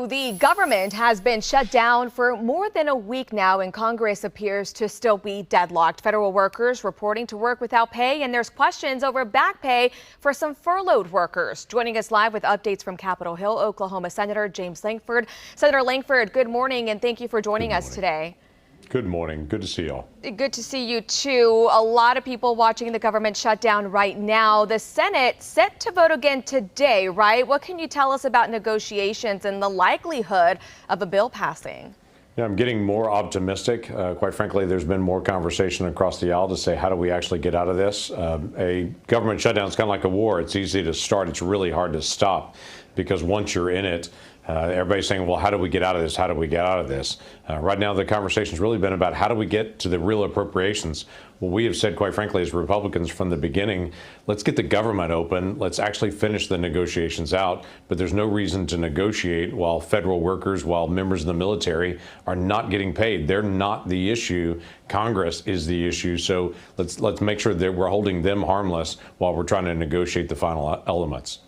The government has been shut down for more than a week now, and Congress appears to still be deadlocked. Federal workers reporting to work without pay, and there's questions over back pay for some furloughed workers. Joining us live with updates from Capitol Hill, Oklahoma Senator James Lankford. Senator Lankford, good morning, and thank you for joining us today. Good morning. Good to see you all. Good to see you, too. A lot of people watching the government shutdown right now. The Senate set to vote again today, right? What can you tell us about negotiations and the likelihood of a bill passing? Yeah, I'm getting more optimistic. Quite frankly, there's been more conversation across the aisle to say, how do we actually get out of this? A government shutdown is kind of like a war. It's easy to start. It's really hard to stop, because once you're in it, everybody's saying, well, how do we get out of this? How do we get out of this? Right now, the conversation's really been about how do we get to the real appropriations? What we have said, quite frankly, as Republicans from the beginning, let's get the government open. Let's actually finish the negotiations out. But there's no reason to negotiate while federal workers, while members of the military are not getting paid. They're not the issue. Congress is the issue. So let's make sure that we're holding them harmless while we're trying to negotiate the final elements.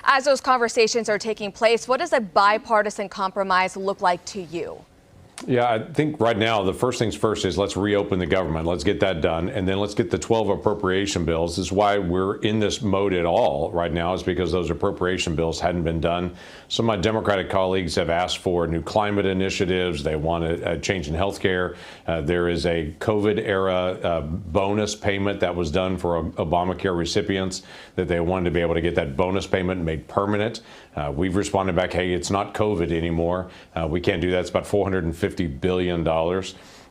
As those conversations are taking place, what does a bipartisan compromise look like to you? Yeah, I think right now the first things first is let's reopen the government. Let's get that done. And then let's get the 12 appropriation bills. This is why we're in this mode at all right now, is because those appropriation bills hadn't been done. Some of my Democratic colleagues have asked for new climate initiatives. They want a change in health care. There is a COVID era bonus payment that was done for Obamacare recipients that they wanted to be able to get that bonus payment made permanent. We've responded back, hey, it's not COVID anymore. We can't do that. It's about $450 billion.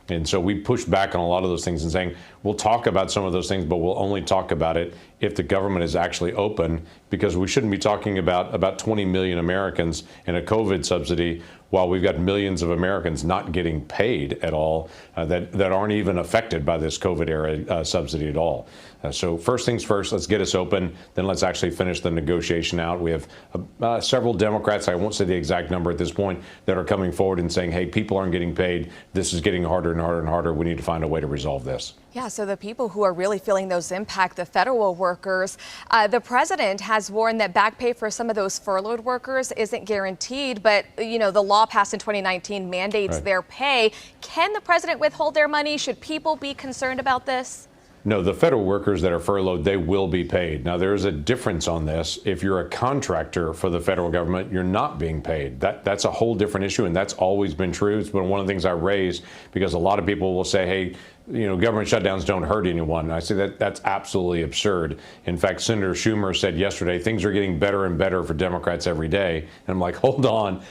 And so we pushed back on a lot of those things and saying, we'll talk about some of those things, but we'll only talk about it if the government is actually open, because we shouldn't be talking about 20 million Americans in a COVID subsidy while we've got millions of Americans not getting paid at all that aren't even affected by this COVID era subsidy at all. So first things first, let's get us open. Then let's actually finish the negotiation out. We have several Democrats, I won't say the exact number at this point, that are coming forward and saying, hey, people aren't getting paid. This is getting harder and harder and harder. We need to find a way to resolve this. Yeah, so the people who are really feeling those impact, the federal workers, the president has warned that back pay for some of those furloughed workers isn't guaranteed. But, you know, the law passed in 2019 mandates their pay. Can the president withhold their money? Should people be concerned about this? No, the federal workers that are furloughed, they will be paid. Now, there is a difference on this. If you're a contractor for the federal government, you're not being paid. That's a whole different issue, and that's always been true. It's been one of the things I raised, because a lot of people will say, hey, you know, government shutdowns don't hurt anyone. And I say that's absolutely absurd. In fact, Senator Schumer said yesterday, things are getting better and better for Democrats every day. And I'm like, hold on.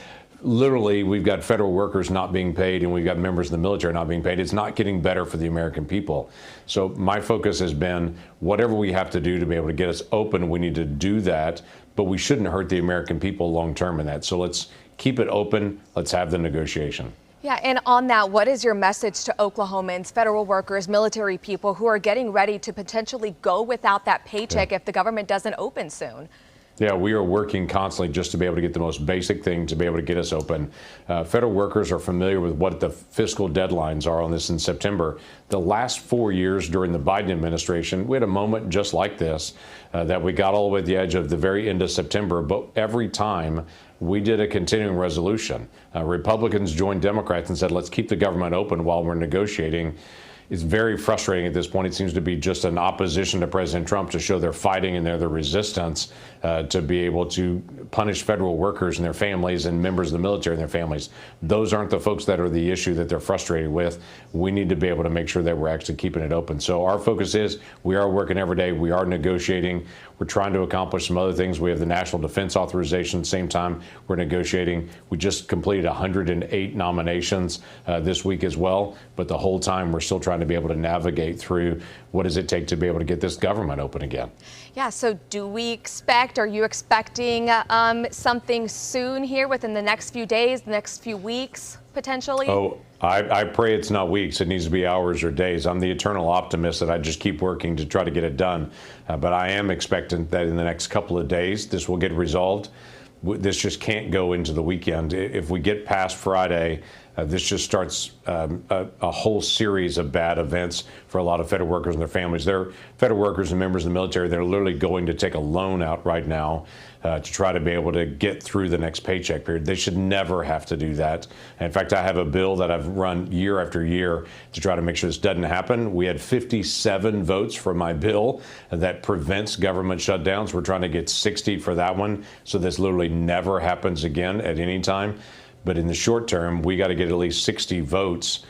Literally, we've got federal workers not being paid, and we've got members of the military not being paid. It's not getting better for the American people. So my focus has been whatever we have to do to be able to get us open, we need to do that. But we shouldn't hurt the American people long term in that. So let's keep it open. Let's have the negotiation. Yeah, and on that, what is your message to Oklahomans, federal workers, military people who are getting ready to potentially go without that paycheck if the government doesn't open soon? Yeah, we are working constantly just to be able to get the most basic thing to be able to get us open. Federal workers are familiar with what the fiscal deadlines are on this in September. The last 4 years during the Biden administration, we had a moment just like this, that we got all the way at the edge of the very end of September. But every time we did a continuing resolution, Republicans joined Democrats and said, let's keep the government open while we're negotiating. It's very frustrating at this point. It seems to be just an opposition to President Trump to show they're fighting and they're the resistance to be able to punish federal workers and their families and members of the military and their families. Those aren't the folks that are the issue that they're frustrated with. We need to be able to make sure that we're actually keeping it open. So our focus is we are working every day. We are negotiating. We're trying to accomplish some other things. We have the National Defense Authorization. Same time, we're negotiating. We just completed 108 nominations this week as well. But the whole time, we're still trying to be able to navigate through what does it take to be able to get this government open again. Yeah, so are you expecting something soon here within the next few days, the next few weeks, potentially? Oh, I pray it's not weeks. It needs to be hours or days. I'm the eternal optimist that I just keep working to try to get it done. But I am expectant that in the next couple of days, this will get resolved. This just can't go into the weekend. If we get past Friday, This just starts a whole series of bad events for a lot of federal workers and their families. They're federal workers and members of the military. They're literally going to take a loan out right now to try to be able to get through the next paycheck period. They should never have to do that. In fact, I have a bill that I've run year after year to try to make sure this doesn't happen. We had 57 votes for my bill that prevents government shutdowns. We're trying to get 60 for that one, so this literally never happens again at any time. But in the short term, we got to get at least 60 votes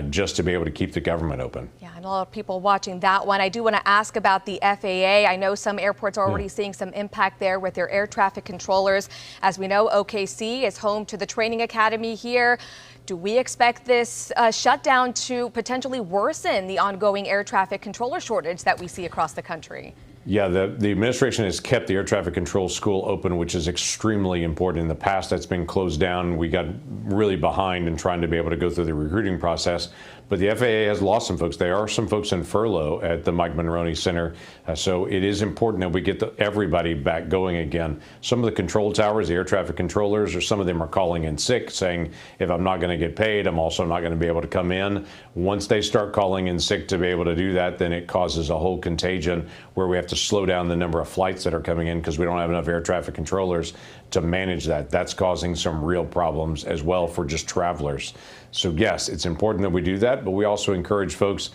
just to be able to keep the government open. Yeah, and a lot of people watching that one. I do want to ask about the FAA. I know some airports are already seeing some impact there with their air traffic controllers. As we know, OKC is home to the training academy here. Do we expect this shutdown to potentially worsen the ongoing air traffic controller shortage that we see across the country? Yeah, the administration has kept the air traffic control school open, which is extremely important. In the past, that's been closed down. We got really behind in trying to be able to go through the recruiting process. But the FAA has lost some folks. There are some folks in furlough at the Mike Monroney Center. So it is important that we get everybody back going again. Some of the control towers, the air traffic controllers, or some of them are calling in sick, saying, if I'm not going to get paid, I'm also not going to be able to come in. Once they start calling in sick to be able to do that, then it causes a whole contagion where we have to slow down the number of flights that are coming in because we don't have enough air traffic controllers to manage that. That's causing some real problems as well for just travelers. So yes, it's important that we do that, but we also encourage folks,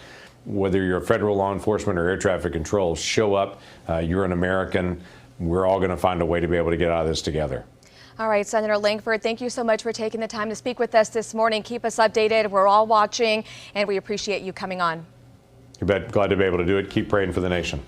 whether you're federal law enforcement or air traffic control, show up. You're an American. We're all going to find a way to be able to get out of this together. All right, Senator Lankford, thank you so much for taking the time to speak with us this morning. Keep us updated. We're all watching, and we appreciate you coming on. You bet. Glad to be able to do it. Keep praying for the nation.